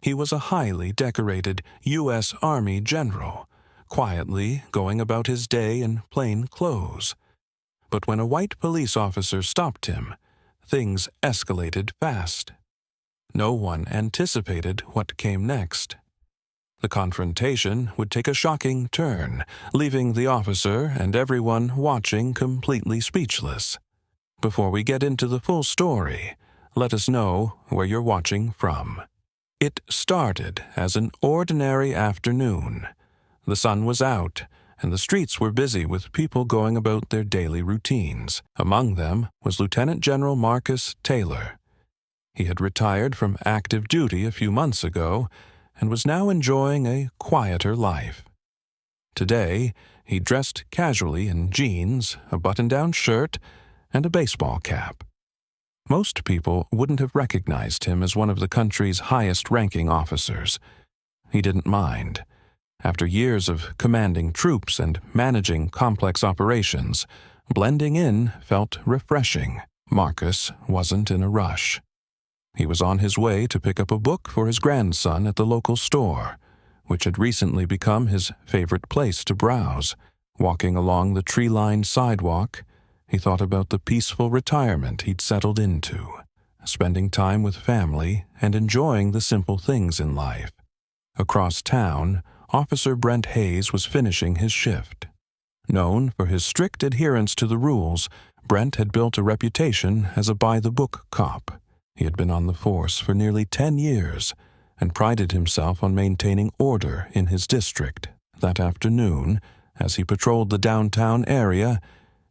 He was a highly decorated U.S. Army general, quietly going about his day in plain clothes. But when a white police officer stopped him, things escalated fast. No one anticipated what came next. The confrontation would take a shocking turn, leaving the officer and everyone watching completely speechless. Before we get into the full story, let us know where you're watching from. It started as an ordinary afternoon. The sun was out, and the streets were busy with people going about their daily routines. Among them was Lieutenant General Marcus Taylor. He had retired from active duty a few months ago and was now enjoying a quieter life. Today, he dressed casually in jeans, a button-down shirt, and a baseball cap. Most people wouldn't have recognized him as one of the country's highest-ranking officers. He didn't mind. After years of commanding troops and managing complex operations, blending in felt refreshing. Marcus wasn't in a rush. He was on his way to pick up a book for his grandson at the local store, which had recently become his favorite place to browse. Walking along the tree-lined sidewalk, he thought about the peaceful retirement he'd settled into, spending time with family and enjoying the simple things in life. Across town, Officer Brent Hayes was finishing his shift. Known for his strict adherence to the rules, Brent had built a reputation as a by-the-book cop. He had been on the force for nearly 10 years and prided himself on maintaining order in his district. That afternoon, as he patrolled the downtown area,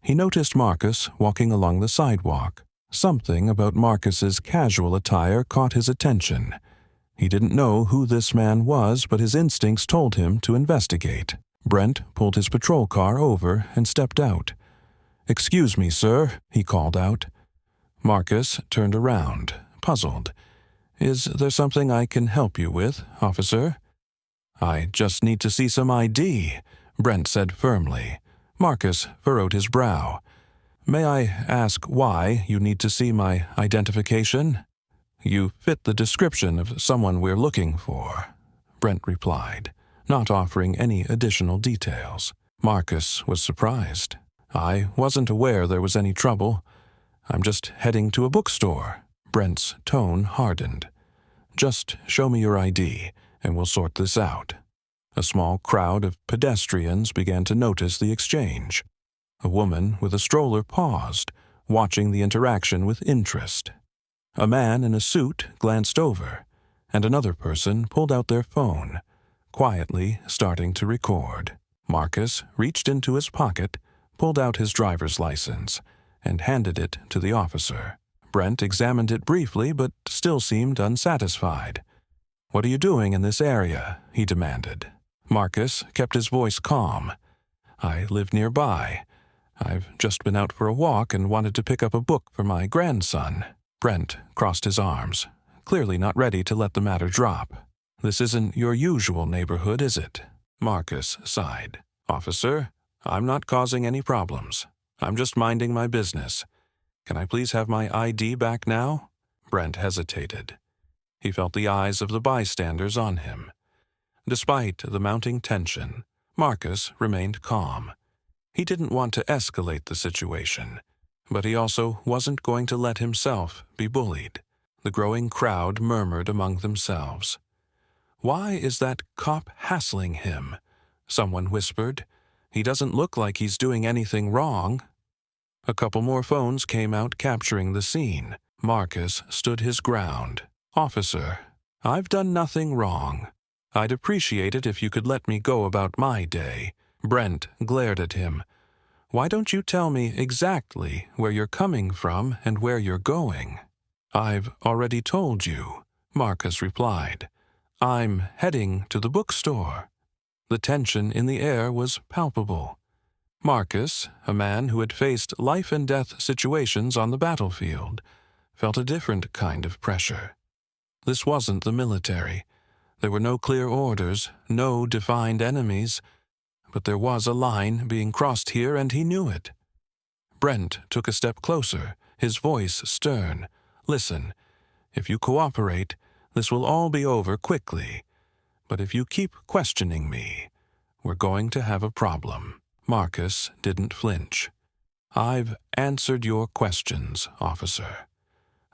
he noticed Marcus walking along the sidewalk. Something about Marcus's casual attire caught his attention. He didn't know who this man was, but his instincts told him to investigate. Brent pulled his patrol car over and stepped out. "Excuse me, sir," he called out. Marcus turned around, puzzled. "Is there something I can help you with, officer?" "I just need to see some ID," Brent said firmly. Marcus furrowed his brow. "May I ask why you need to see my identification?" "You fit the description of someone we're looking for," Brent replied, not offering any additional details. Marcus was surprised. "I wasn't aware there was any trouble. I'm just heading to a bookstore." Brent's tone hardened. "Just show me your ID, and we'll sort this out." A small crowd of pedestrians began to notice the exchange. A woman with a stroller paused, watching the interaction with interest. A man in a suit glanced over, and another person pulled out their phone, quietly starting to record. Marcus reached into his pocket, pulled out his driver's license, and handed it to the officer. Brent examined it briefly, but still seemed unsatisfied. "What are you doing in this area?" he demanded. Marcus kept his voice calm. "I live nearby. I've just been out for a walk and wanted to pick up a book for my grandson." Brent crossed his arms, clearly not ready to let the matter drop. "This isn't your usual neighborhood, is it?" Marcus sighed. "Officer, I'm not causing any problems. I'm just minding my business. Can I please have my ID back now?" Brent hesitated. He felt the eyes of the bystanders on him. Despite the mounting tension, Marcus remained calm. He didn't want to escalate the situation, but he also wasn't going to let himself be bullied. The growing crowd murmured among themselves. "Why is that cop hassling him?" someone whispered. "He doesn't look like he's doing anything wrong." A couple more phones came out capturing the scene. Marcus stood his ground. "Officer, I've done nothing wrong. I'd appreciate it if you could let me go about my day." Brent glared at him. "Why don't you tell me exactly where you're coming from and where you're going?" "I've already told you," Marcus replied. "I'm heading to the bookstore." The tension in the air was palpable. Marcus, a man who had faced life-and-death situations on the battlefield, felt a different kind of pressure. This wasn't the military. There were no clear orders, no defined enemies, but there was a line being crossed here, and he knew it. Brent took a step closer, his voice stern. "Listen, if you cooperate, This will all be over quickly. But if you keep questioning me, we're going to have a problem." Marcus didn't flinch. "I've answered your questions, officer.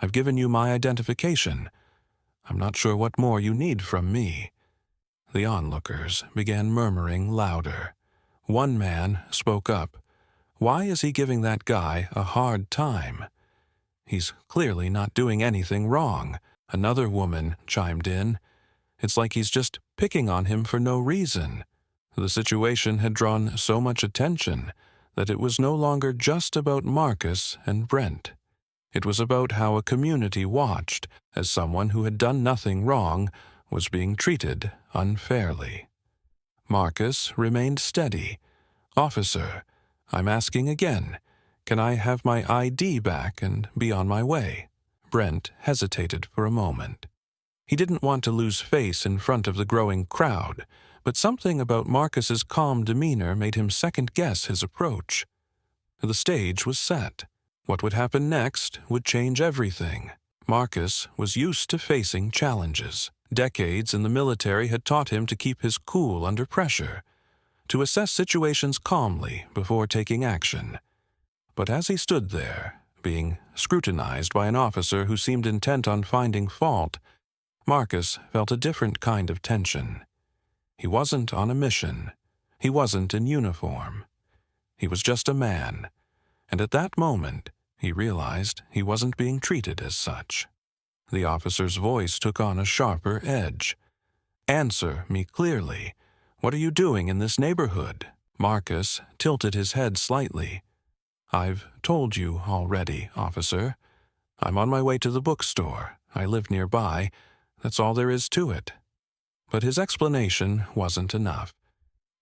I've given you my identification. I'm not sure what more you need from me." The onlookers began murmuring louder. One man spoke up. "Why is he giving that guy a hard time? He's clearly not doing anything wrong." Another woman chimed in. "It's like he's just picking on him for no reason." The situation had drawn so much attention that it was no longer just about Marcus and Brent. It was about how a community watched as someone who had done nothing wrong was being treated unfairly. Marcus remained steady. "Officer, I'm asking again. Can I have my ID back and be on my way?" Brent hesitated for a moment. He didn't want to lose face in front of the growing crowd, but something about Marcus's calm demeanor made him second-guess his approach. The stage was set. What would happen next would change everything. Marcus was used to facing challenges. Decades in the military had taught him to keep his cool under pressure, to assess situations calmly before taking action. But as he stood there, being scrutinized by an officer who seemed intent on finding fault, Marcus felt a different kind of tension. He wasn't on a mission. He wasn't in uniform. He was just a man, and at that moment, he realized he wasn't being treated as such. The officer's voice took on a sharper edge. "Answer me clearly. What are you doing in this neighborhood?" Marcus tilted his head slightly. "I've told you already, officer. I'm on my way to the bookstore. I live nearby. That's all there is to it." But his explanation wasn't enough.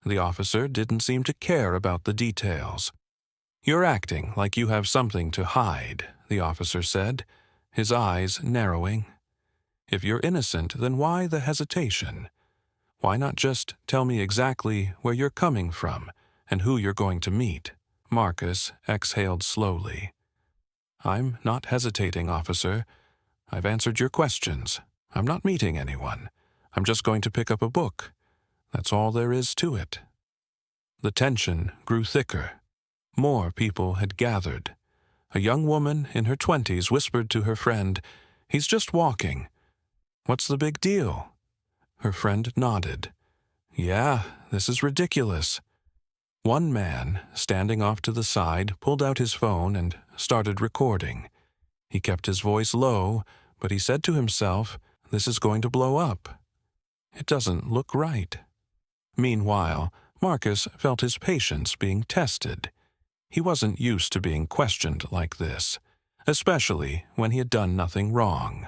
The officer didn't seem to care about the details. "You're acting like you have something to hide," the officer said, his eyes narrowing. "If you're innocent, then why the hesitation? Why not just tell me exactly where you're coming from and who you're going to meet?" Marcus exhaled slowly. "I'm not hesitating, officer. I've answered your questions. I'm not meeting anyone. I'm just going to pick up a book. That's all there is to it." The tension grew thicker. More people had gathered. A young woman in her 20s whispered to her friend, "He's just walking. What's the big deal?" Her friend nodded. "Yeah, this is ridiculous." One man, standing off to the side, pulled out his phone and started recording. He kept his voice low, but he said to himself, "This is going to blow up. It doesn't look right." Meanwhile, Marcus felt his patience being tested. He wasn't used to being questioned like this, especially when he had done nothing wrong.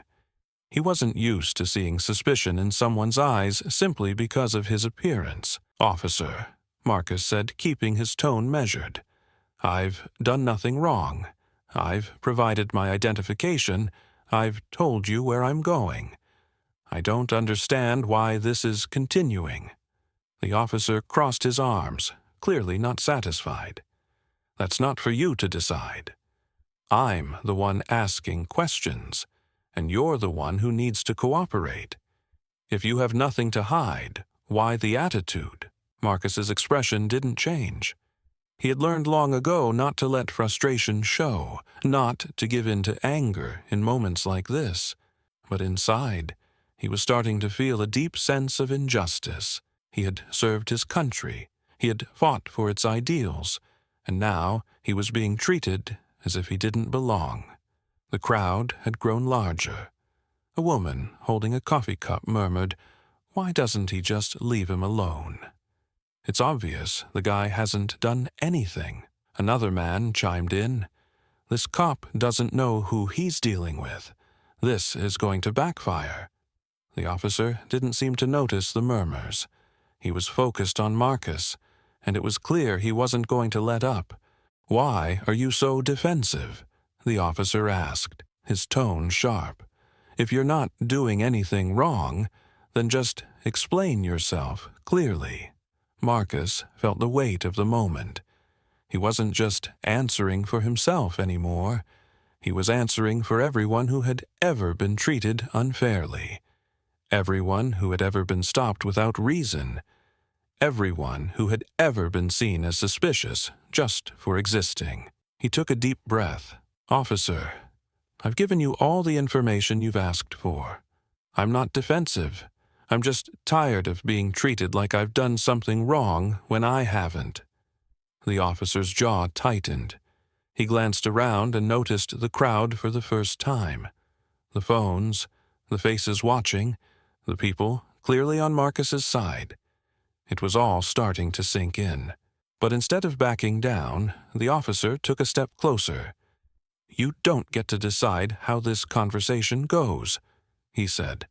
He wasn't used to seeing suspicion in someone's eyes simply because of his appearance. "Officer," Marcus said, keeping his tone measured, "I've done nothing wrong. I've provided my identification. I've told you where I'm going. I don't understand why this is continuing." The officer crossed his arms, clearly not satisfied. "That's not for you to decide. I'm the one asking questions, and you're the one who needs to cooperate. If you have nothing to hide, why the attitude?" Marcus's expression didn't change. He had learned long ago not to let frustration show, not to give in to anger in moments like this. But inside, he was starting to feel a deep sense of injustice. He had served his country. He had fought for its ideals. And now he was being treated as if he didn't belong. The crowd had grown larger. A woman holding a coffee cup murmured, "Why doesn't he just leave him alone? It's obvious the guy hasn't done anything." Another man chimed in, "This cop doesn't know who he's dealing with. This is going to backfire." The officer didn't seem to notice the murmurs. He was focused on Marcus, and it was clear he wasn't going to let up. "Why are you so defensive?" the officer asked, his tone sharp. "If you're not doing anything wrong, then just explain yourself clearly." Marcus felt the weight of the moment. He wasn't just answering for himself anymore. He was answering for everyone who had ever been treated unfairly. Everyone who had ever been stopped without reason. Everyone who had ever been seen as suspicious just for existing. He took a deep breath. "Officer, I've given you all the information you've asked for. I'm not defensive. I'm just tired of being treated like I've done something wrong when I haven't." The officer's jaw tightened. He glanced around and noticed the crowd for the first time. The phones, the faces watching, the people clearly on Marcus's side. It was all starting to sink in. But instead of backing down, the officer took a step closer. "You don't get to decide how this conversation goes," he said.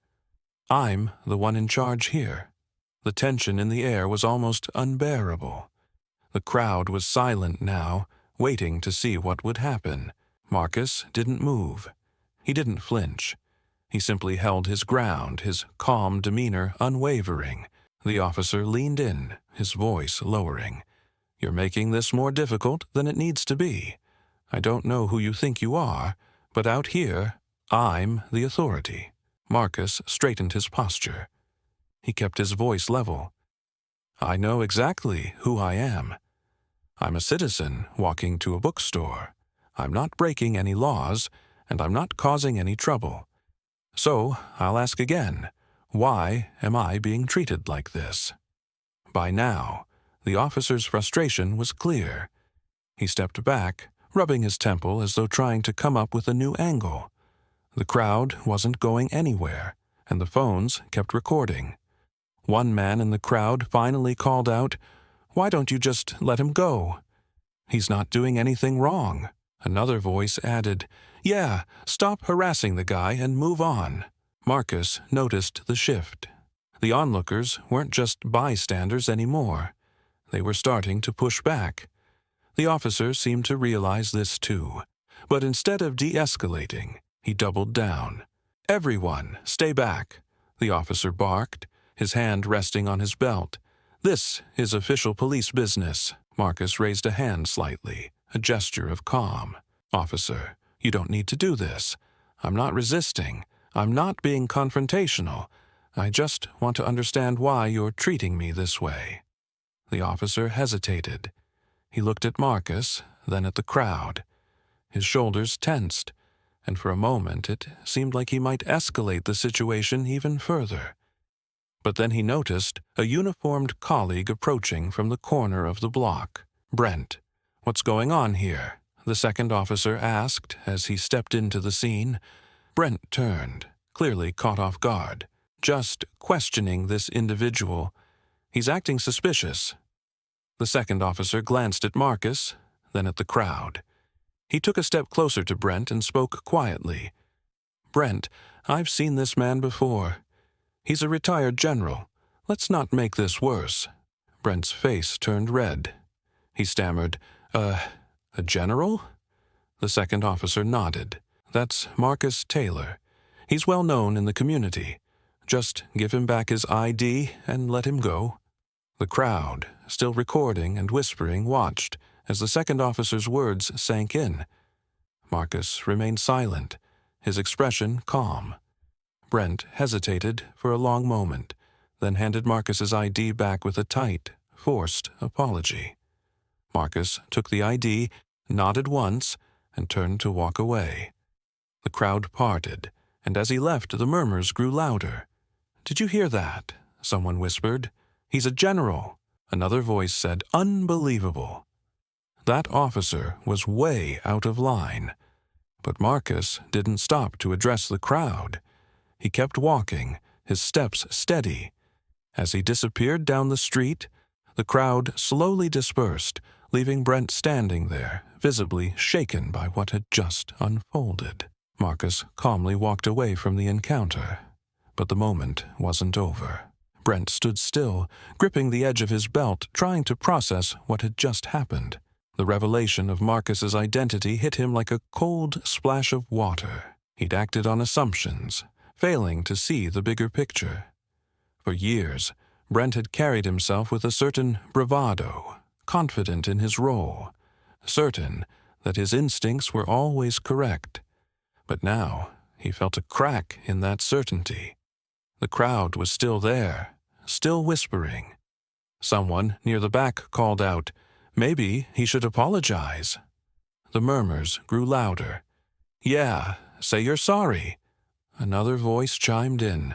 "I'm the one in charge here." The tension in the air was almost unbearable. The crowd was silent now, waiting to see what would happen. Marcus didn't move. He didn't flinch. He simply held his ground, his calm demeanor unwavering. The officer leaned in, his voice lowering. "You're making this more difficult than it needs to be. I don't know who you think you are, but out here, I'm the authority." Marcus straightened his posture. He kept his voice level. "I know exactly who I am. I'm a citizen walking to a bookstore. I'm not breaking any laws, and I'm not causing any trouble. So, I'll ask again, why am I being treated like this?" By now, the officer's frustration was clear. He stepped back, rubbing his temple as though trying to come up with a new angle. The crowd wasn't going anywhere, and the phones kept recording. One man in the crowd finally called out, "Why don't you just let him go? He's not doing anything wrong." Another voice added, "Yeah, stop harassing the guy and move on." Marcus noticed the shift. The onlookers weren't just bystanders anymore. They were starting to push back. The officer seemed to realize this too. But instead of de-escalating, he doubled down. "Everyone, stay back," the officer barked, his hand resting on his belt. "This is official police business." Marcus raised a hand slightly, a gesture of calm. "Officer, you don't need to do this. I'm not resisting. I'm not being confrontational. I just want to understand why you're treating me this way." The officer hesitated. He looked at Marcus, then at the crowd. His shoulders tensed, and for a moment it seemed like he might escalate the situation even further. But then he noticed a uniformed colleague approaching from the corner of the block. "Brent, what's going on here?" the second officer asked as he stepped into the scene. Brent turned, clearly caught off guard. "Just questioning this individual. He's acting suspicious." The second officer glanced at Marcus, then at the crowd. He took a step closer to Brent and spoke quietly. "Brent, I've seen this man before. He's a retired general. Let's not make this worse." Brent's face turned red. He stammered, A general?" The second officer nodded. "That's Marcus Taylor. He's well known in the community. Just give him back his ID and let him go." The crowd, still recording and whispering, watched as the second officer's words sank in. Marcus remained silent, his expression calm. Brent hesitated for a long moment, then handed Marcus's ID back with a tight, forced apology. Marcus took the ID, nodded once, and turned to walk away. The crowd parted, and as he left, the murmurs grew louder. "Did you hear that?" someone whispered. "He's a general." Another voice said, "Unbelievable." That officer was way out of line. But Marcus didn't stop to address the crowd. He kept walking, his steps steady. As he disappeared down the street, the crowd slowly dispersed, leaving Brent standing there, visibly shaken by what had just unfolded. Marcus calmly walked away from the encounter. But the moment wasn't over. Brent stood still, gripping the edge of his belt, trying to process what had just happened. The revelation of Marcus's identity hit him like a cold splash of water. He'd acted on assumptions, failing to see the bigger picture. For years, Brent had carried himself with a certain bravado, confident in his role, certain that his instincts were always correct. But now he felt a crack in that certainty. The crowd was still there, still whispering. Someone near the back called out, "Maybe he should apologize." The murmurs grew louder. "Yeah, say you're sorry." Another voice chimed in.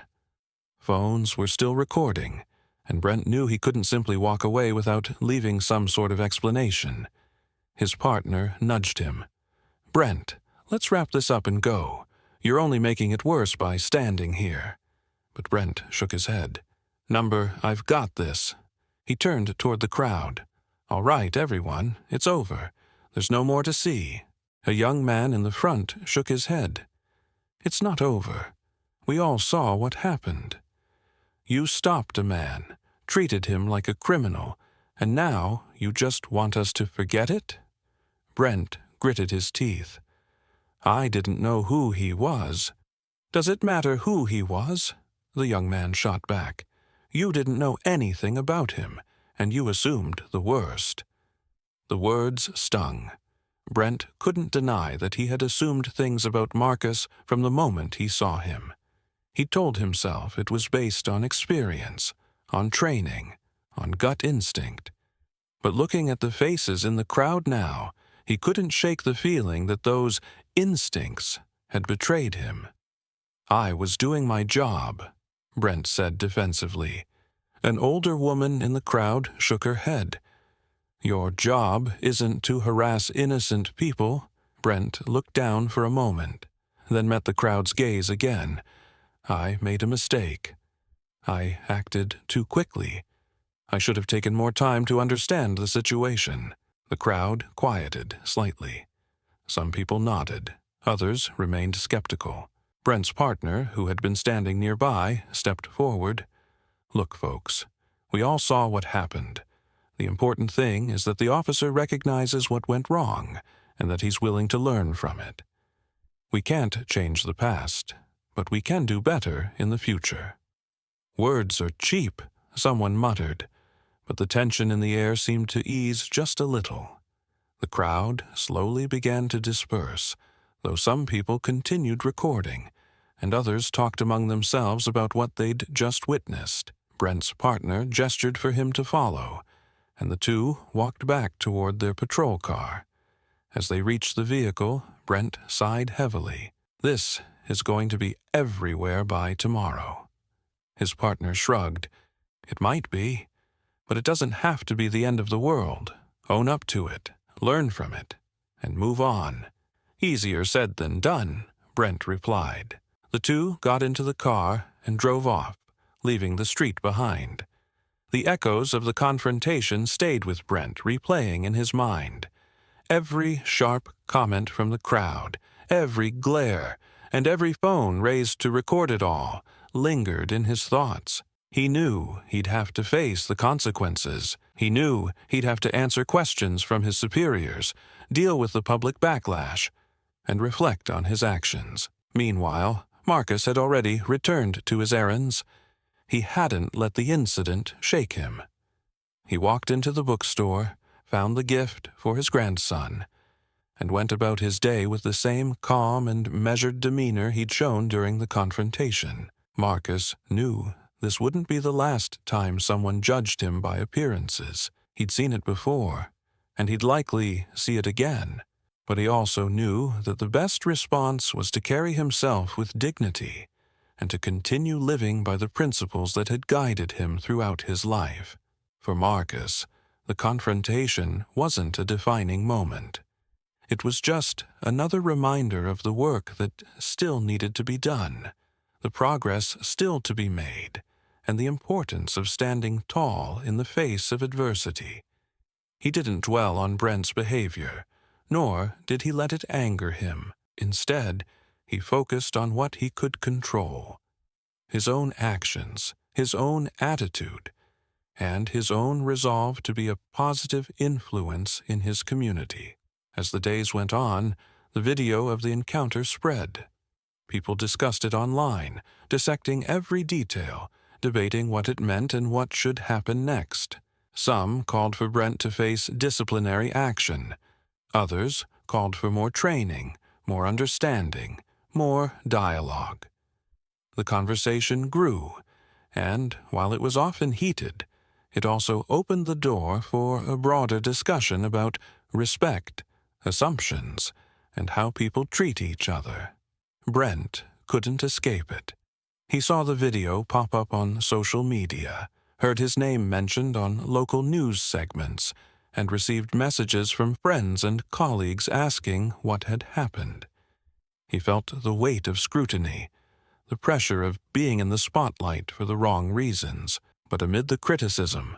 Phones were still recording, and Brent knew he couldn't simply walk away without leaving some sort of explanation. His partner nudged him. "Brent, let's wrap this up and go. You're only making it worse by standing here." But Brent shook his head. "I've got this." He turned toward the crowd. "All right, everyone, it's over. There's no more to see." A young man in the front shook his head. "It's not over. We all saw what happened. You stopped a man, treated him like a criminal, and now you just want us to forget it?" Brent gritted his teeth. "I didn't know who he was." "Does it matter who he was?" the young man shot back. "You didn't know anything about him, and you assumed the worst." The words stung. Brent couldn't deny that he had assumed things about Marcus from the moment he saw him. He told himself it was based on experience, on training, on gut instinct. But looking at the faces in the crowd now, he couldn't shake the feeling that those instincts had betrayed him. "I was doing my job," Brent said defensively. An older woman in the crowd shook her head. "Your job isn't to harass innocent people." Brent looked down for a moment, then met the crowd's gaze again. "I made a mistake. I acted too quickly. I should have taken more time to understand the situation." The crowd quieted slightly. Some people nodded. Others remained skeptical. Brent's partner, who had been standing nearby, stepped forward. "Look, folks, we all saw what happened. The important thing is that the officer recognizes what went wrong and that he's willing to learn from it. We can't change the past, but we can do better in the future." "Words are cheap," someone muttered, but the tension in the air seemed to ease just a little. The crowd slowly began to disperse, though some people continued recording, and others talked among themselves about what they'd just witnessed. Brent's partner gestured for him to follow, and the two walked back toward their patrol car. As they reached the vehicle, Brent sighed heavily. "This is going to be everywhere by tomorrow." His partner shrugged. "It might be, but it doesn't have to be the end of the world. Own up to it, learn from it, and move on." "Easier said than done," Brent replied. The two got into the car and drove off, leaving the street behind. The echoes of the confrontation stayed with Brent, replaying in his mind. Every sharp comment from the crowd, every glare, and every phone raised to record it all lingered in his thoughts. He knew he'd have to face the consequences. He knew he'd have to answer questions from his superiors, deal with the public backlash, and reflect on his actions. Meanwhile, Marcus had already returned to his errands. He hadn't let the incident shake him. He walked into the bookstore, found the gift for his grandson, and went about his day with the same calm and measured demeanor he'd shown during the confrontation. Marcus knew this wouldn't be the last time someone judged him by appearances. He'd seen it before, and he'd likely see it again. But he also knew that the best response was to carry himself with dignity and to continue living by the principles that had guided him throughout his life. For Marcus, the confrontation wasn't a defining moment. It was just another reminder of the work that still needed to be done, the progress still to be made, and the importance of standing tall in the face of adversity. He didn't dwell on Brent's behavior, nor did he let it anger him. Instead, he focused on what he could control: his own actions, his own attitude, and his own resolve to be a positive influence in his community. As the days went on, the video of the encounter spread. People discussed it online, dissecting every detail, debating what it meant and what should happen next. Some called for Brent to face disciplinary action. Others called for more training, more understanding, more dialogue. The conversation grew, and while it was often heated, it also opened the door for a broader discussion about respect, assumptions, and how people treat each other. Brent couldn't escape it. He saw the video pop up on social media, heard his name mentioned on local news segments, and received messages from friends and colleagues asking what had happened. He felt the weight of scrutiny, the pressure of being in the spotlight for the wrong reasons. But amid the criticism,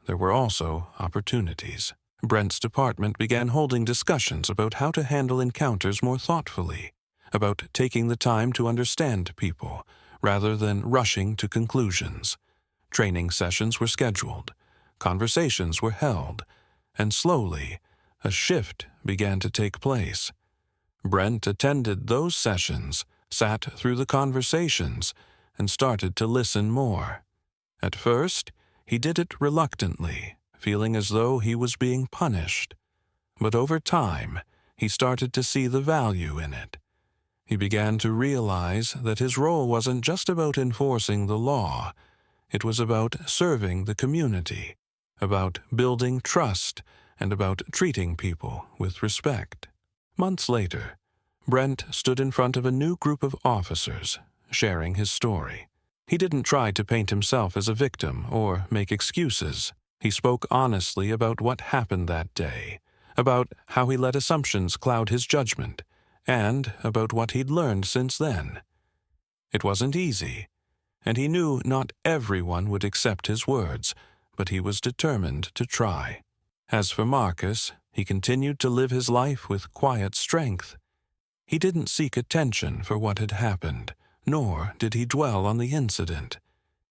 there were also opportunities. Brent's department began holding discussions about how to handle encounters more thoughtfully, about taking the time to understand people, rather than rushing to conclusions. Training sessions were scheduled, conversations were held, and slowly, a shift began to take place. Brent attended those sessions, sat through the conversations, and started to listen more. At first, he did it reluctantly, feeling as though he was being punished. But over time, he started to see the value in it. He began to realize that his role wasn't just about enforcing the law. It was about serving the community, about building trust, and about treating people with respect. Months later, Brent stood in front of a new group of officers, sharing his story. He didn't try to paint himself as a victim or make excuses. He spoke honestly about what happened that day, about how he let assumptions cloud his judgment, and about what he'd learned since then. It wasn't easy, and he knew not everyone would accept his words, but he was determined to try. As for Marcus, he continued to live his life with quiet strength. He didn't seek attention for what had happened, nor did he dwell on the incident.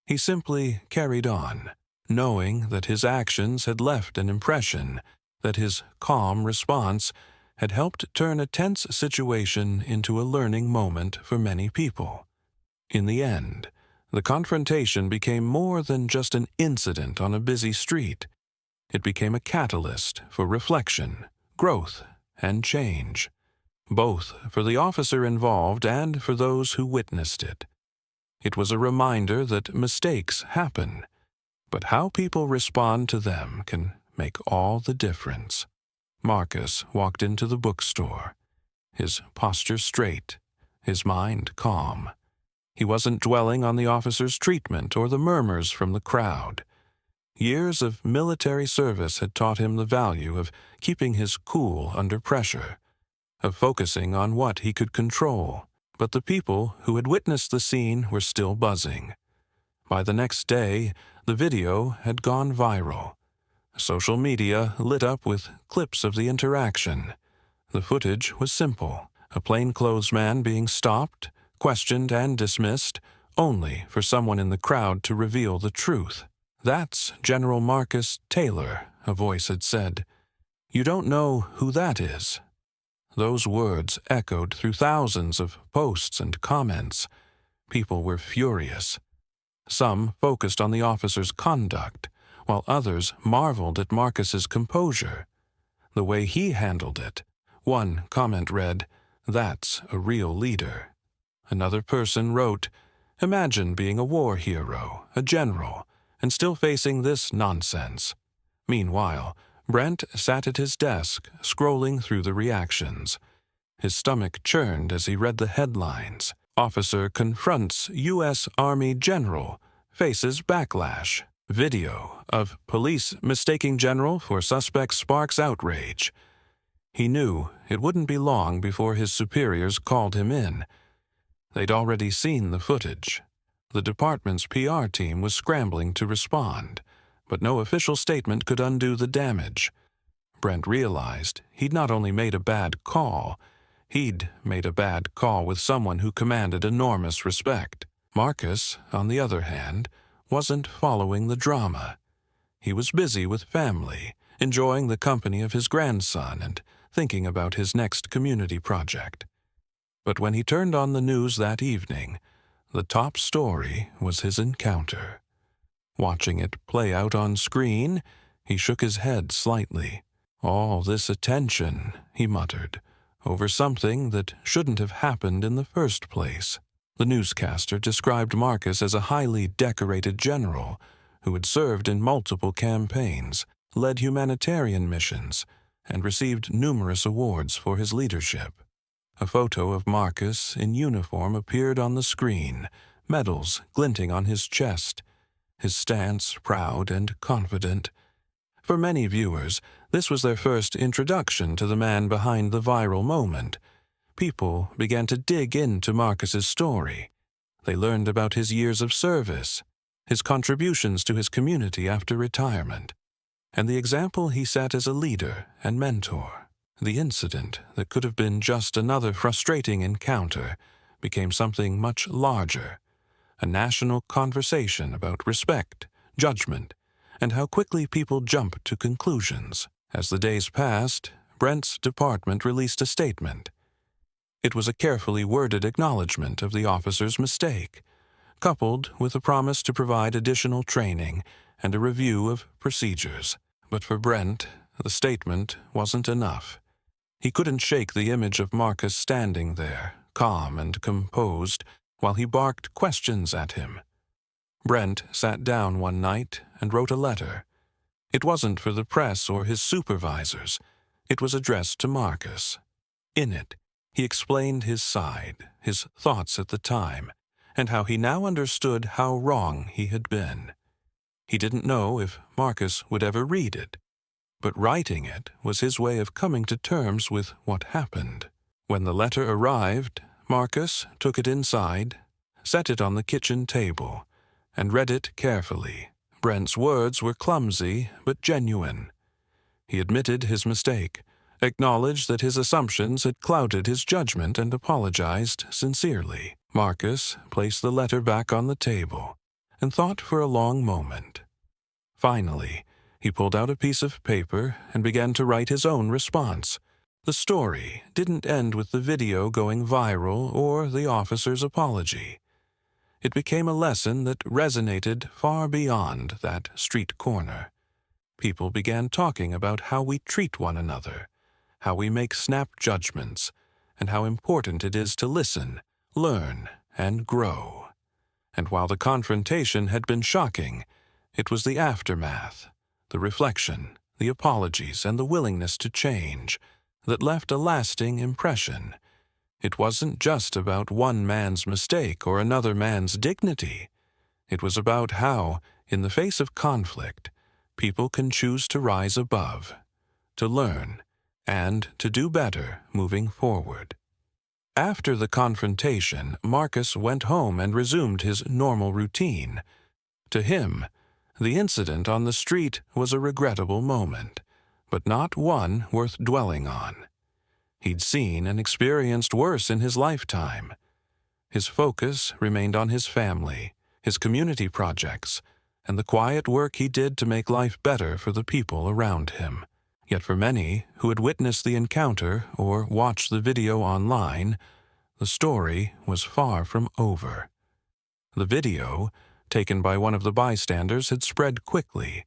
He simply carried on, knowing that his actions had left an impression, that his calm response had helped turn a tense situation into a learning moment for many people. In the end, the confrontation became more than just an incident on a busy street. It became a catalyst for reflection, growth, and change, both for the officer involved and for those who witnessed it. It was a reminder that mistakes happen, but how people respond to them can make all the difference. Marcus walked into the bookstore, his posture straight, his mind calm. He wasn't dwelling on the officer's treatment or the murmurs from the crowd. Years of military service had taught him the value of keeping his cool under pressure, of focusing on what he could control. But the people who had witnessed the scene were still buzzing. By the next day, the video had gone viral. Social media lit up with clips of the interaction. The footage was simple: a plainclothes man being stopped, questioned, and dismissed, only for someone in the crowd to reveal the truth. "That's General Marcus Taylor," a voice had said. "You don't know who that is." Those words echoed through thousands of posts and comments. People were furious. Some focused on the officer's conduct, while others marveled at Marcus's composure, the way he handled it. One comment read, "That's a real leader." Another person wrote, "Imagine being a war hero, a general, and still facing this nonsense." Meanwhile, Brent sat at his desk, scrolling through the reactions. His stomach churned as he read the headlines. "Officer confronts U.S. Army General, faces backlash." Video of police mistaking general for suspect sparks outrage. He knew it wouldn't be long before his superiors called him in. They'd already seen the footage. The department's PR team was scrambling to respond, but no official statement could undo the damage. Brent realized he'd not only made a bad call, he'd made a bad call with someone who commanded enormous respect. Marcus, on the other hand, wasn't following the drama. He was busy with family, enjoying the company of his grandson and thinking about his next community project. But when he turned on the news that evening, the top story was his encounter. Watching it play out on screen, he shook his head slightly. "All this attention," he muttered, "over something that shouldn't have happened in the first place." The newscaster described Marcus as a highly decorated general who had served in multiple campaigns, led humanitarian missions, and received numerous awards for his leadership. A photo of Marcus in uniform appeared on the screen, medals glinting on his chest, his stance proud and confident. For many viewers, this was their first introduction to the man behind the viral moment. People began to dig into Marcus's story. They learned about his years of service, his contributions to his community after retirement, and the example he set as a leader and mentor. The incident that could have been just another frustrating encounter became something much larger, a national conversation about respect, judgment, and how quickly people jump to conclusions. As the days passed, Brent's department released a statement. It was a carefully worded acknowledgement of the officer's mistake, coupled with a promise to provide additional training and a review of procedures. But for Brent, the statement wasn't enough. He couldn't shake the image of Marcus standing there, calm and composed, while he barked questions at him. Brent sat down one night and wrote a letter. It wasn't for the press or his supervisors. It was addressed to Marcus. In it, he explained his side, his thoughts at the time, and how he now understood how wrong he had been. He didn't know if Marcus would ever read it, but writing it was his way of coming to terms with what happened. When the letter arrived, Marcus took it inside, set it on the kitchen table, and read it carefully. Brent's words were clumsy but genuine. He admitted his mistake, acknowledged that his assumptions had clouded his judgment, and apologized sincerely. Marcus placed the letter back on the table and thought for a long moment. Finally, he pulled out a piece of paper and began to write his own response. The story didn't end with the video going viral or the officer's apology. It became a lesson that resonated far beyond that street corner. People began talking about how we treat one another, how we make snap judgments, and how important it is to listen, learn, and grow. And while the confrontation had been shocking, it was the aftermath, the reflection, the apologies, and the willingness to change that left a lasting impression. It wasn't just about one man's mistake or another man's dignity. It was about how, in the face of conflict, people can choose to rise above, to learn, and to do better moving forward. After the confrontation, Marcus went home and resumed his normal routine. To him, the incident on the street was a regrettable moment, but not one worth dwelling on. He'd seen and experienced worse in his lifetime. His focus remained on his family, his community projects, and the quiet work he did to make life better for the people around him. Yet for many who had witnessed the encounter or watched the video online, the story was far from over. The video, taken by one of the bystanders, had spread quickly.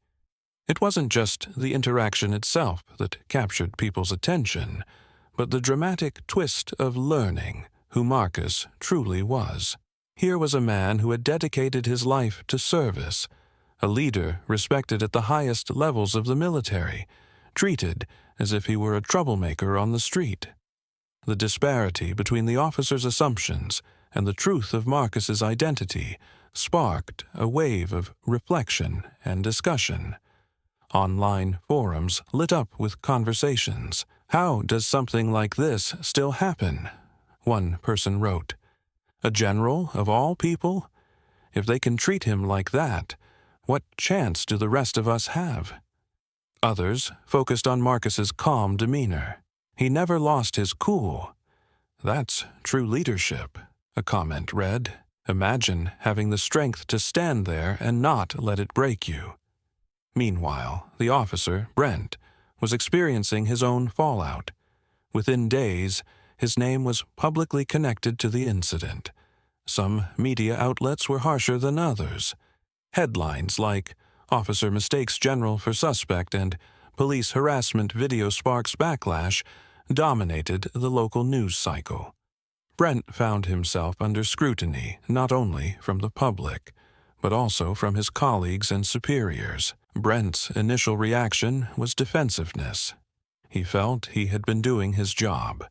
It wasn't just the interaction itself that captured people's attention, but the dramatic twist of learning who Marcus truly was. Here was a man who had dedicated his life to service, a leader respected at the highest levels of the military, treated as if he were a troublemaker on the street. The disparity between the officer's assumptions and the truth of Marcus's identity sparked a wave of reflection and discussion. Online forums lit up with conversations. "How does something like this still happen?" one person wrote. "A general of all people? If they can treat him like that, what chance do the rest of us have?" Others focused on Marcus's calm demeanor. "He never lost his cool." "That's true leadership," a comment read. "Imagine having the strength to stand there and not let it break you." Meanwhile, the officer, Brent, was experiencing his own fallout. Within days, his name was publicly connected to the incident. Some media outlets were harsher than others. Headlines like "Officer mistakes general for suspect" and "Police harassment video sparks backlash" dominated the local news cycle. Brent found himself under scrutiny not only from the public, but also from his colleagues and superiors. Brent's initial reaction was defensiveness. He felt he had been doing his job,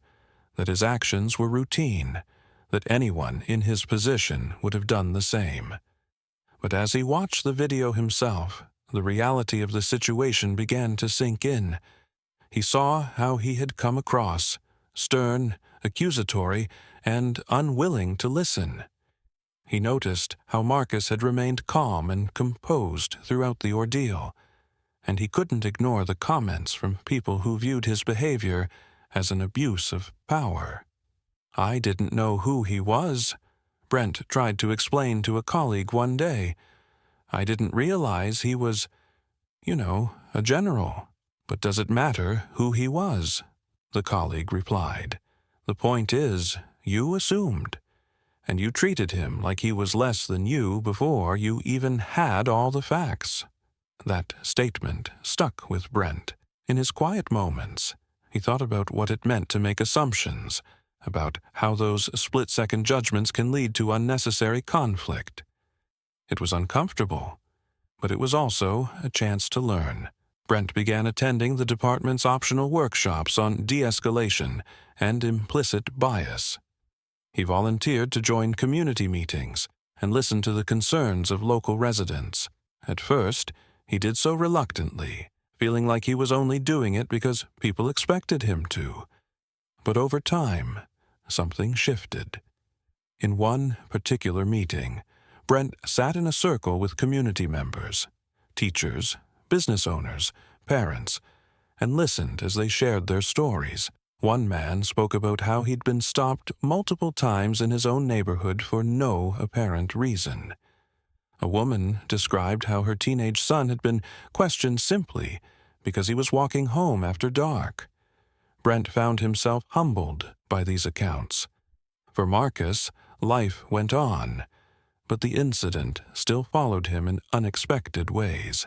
that his actions were routine, that anyone in his position would have done the same. But as he watched the video himself, the reality of the situation began to sink in. He saw how he had come across, stern, accusatory, and unwilling to listen. He noticed how Marcus had remained calm and composed throughout the ordeal, and he couldn't ignore the comments from people who viewed his behavior as an abuse of power. "I didn't know who he was," Brent tried to explain to a colleague one day. "I didn't realize he was, a general." "But does it matter who he was?" the colleague replied. "The point is, you assumed, and you treated him like he was less than you before you even had all the facts." That statement stuck with Brent. In his quiet moments, he thought about what it meant to make assumptions, about how those split-second judgments can lead to unnecessary conflict. It was uncomfortable, but it was also a chance to learn. Brent began attending the department's optional workshops on de-escalation and implicit bias. He volunteered to join community meetings and listen to the concerns of local residents. At first, he did so reluctantly, feeling like he was only doing it because people expected him to. But over time, something shifted. In one particular meeting, Brent sat in a circle with community members, teachers, business owners, parents, and listened as they shared their stories. One man spoke about how he'd been stopped multiple times in his own neighborhood for no apparent reason. A woman described how her teenage son had been questioned simply because he was walking home after dark. Brent found himself humbled by these accounts. For Marcus, life went on, but the incident still followed him in unexpected ways.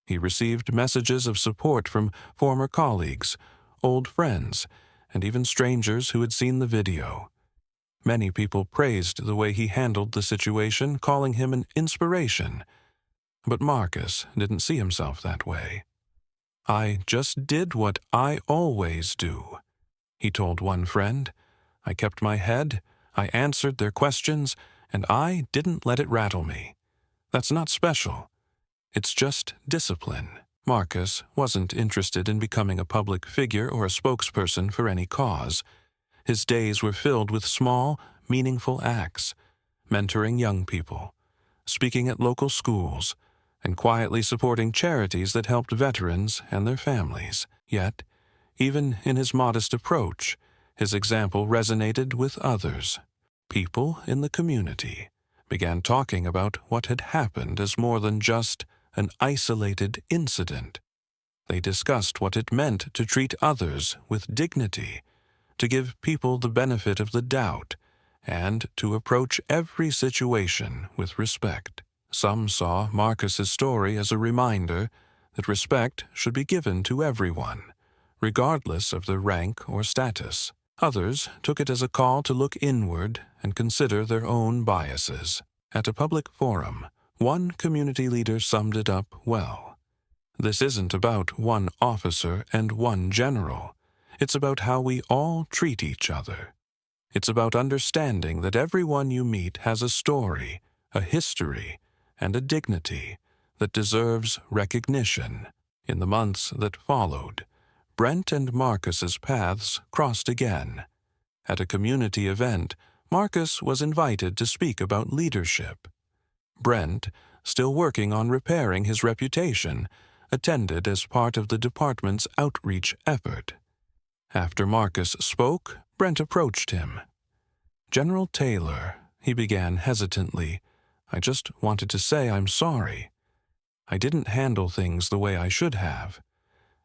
He received messages of support from former colleagues, old friends, and even strangers who had seen the video. Many people praised the way he handled the situation, calling him an inspiration. But Marcus didn't see himself that way. "I just did what I always do," he told one friend. "I kept my head, I answered their questions, and I didn't let it rattle me. That's not special. It's just discipline." Marcus wasn't interested in becoming a public figure or a spokesperson for any cause. His days were filled with small, meaningful acts, mentoring young people, speaking at local schools, and quietly supporting charities that helped veterans and their families. Yet, even in his modest approach, his example resonated with others. People in the community began talking about what had happened as more than just an isolated incident. They discussed what it meant to treat others with dignity, to give people the benefit of the doubt, and to approach every situation with respect. Some saw Marcus's story as a reminder that respect should be given to everyone, regardless of their rank or status. Others took it as a call to look inward and consider their own biases. At a public forum, one community leader summed it up well. "This isn't about one officer and one general. It's about how we all treat each other. It's about understanding that everyone you meet has a story, a history, and a dignity that deserves recognition." In the months that followed, Brent and Marcus's paths crossed again. At a community event, Marcus was invited to speak about leadership. Brent, still working on repairing his reputation, attended as part of the department's outreach effort. After Marcus spoke, Brent approached him. "General Taylor," he began hesitantly, "I just wanted to say I'm sorry. I didn't handle things the way I should have,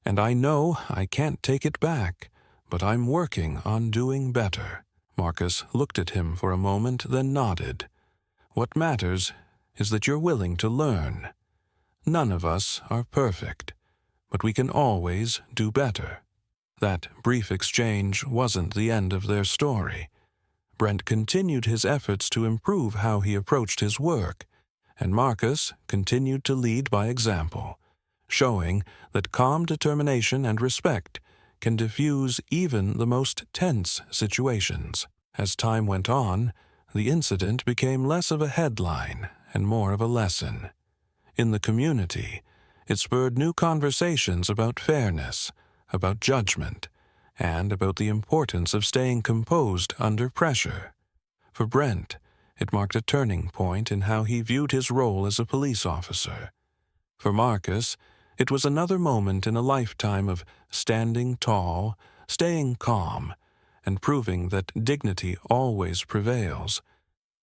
and I know I can't take it back, but I'm working on doing better." Marcus looked at him for a moment, then nodded. "What matters is that you're willing to learn. None of us are perfect, but we can always do better." That brief exchange wasn't the end of their story. Brent continued his efforts to improve how he approached his work, and Marcus continued to lead by example, showing that calm determination and respect can diffuse even the most tense situations. As time went on, the incident became less of a headline and more of a lesson. In the community, it spurred new conversations about fairness, about judgment, and about the importance of staying composed under pressure. For Brent, it marked a turning point in how he viewed his role as a police officer. For Marcus, it was another moment in a lifetime of standing tall, staying calm, and proving that dignity always prevails.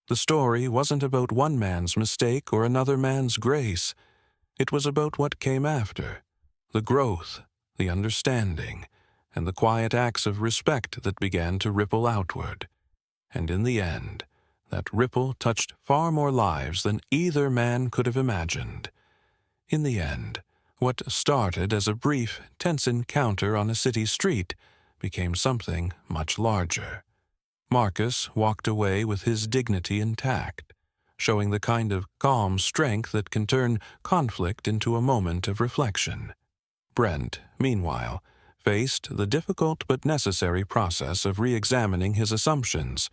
The story wasn't about one man's mistake or another man's grace. It was about what came after, the growth, the understanding, and the quiet acts of respect that began to ripple outward. And in the end, that ripple touched far more lives than either man could have imagined. In the end, what started as a brief, tense encounter on a city street became something much larger. Marcus walked away with his dignity intact, showing the kind of calm strength that can turn conflict into a moment of reflection. Brent, meanwhile, faced the difficult but necessary process of re-examining his assumptions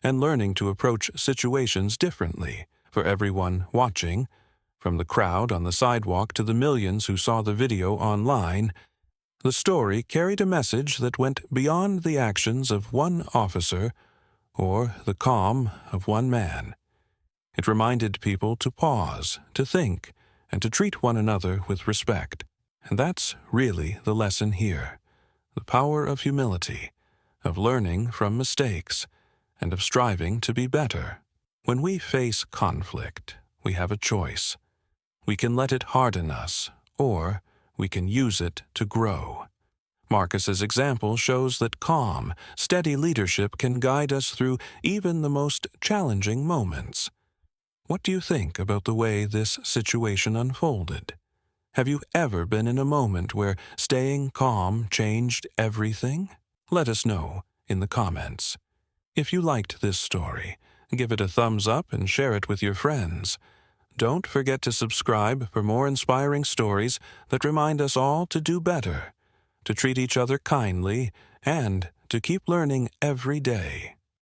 and learning to approach situations differently. For everyone watching, from the crowd on the sidewalk to the millions who saw the video online, the story carried a message that went beyond the actions of one officer or the calm of one man. It reminded people to pause, to think, and to treat one another with respect. And that's really the lesson here. The power of humility, of learning from mistakes, and of striving to be better. When we face conflict, we have a choice. We can let it harden us, or we can use it to grow. Marcus's example shows that calm, steady leadership can guide us through even the most challenging moments. What do you think about the way this situation unfolded? Have you ever been in a moment where staying calm changed everything? Let us know in the comments. If you liked this story, give it a thumbs up and share it with your friends. Don't forget to subscribe for more inspiring stories that remind us all to do better, to treat each other kindly, and to keep learning every day.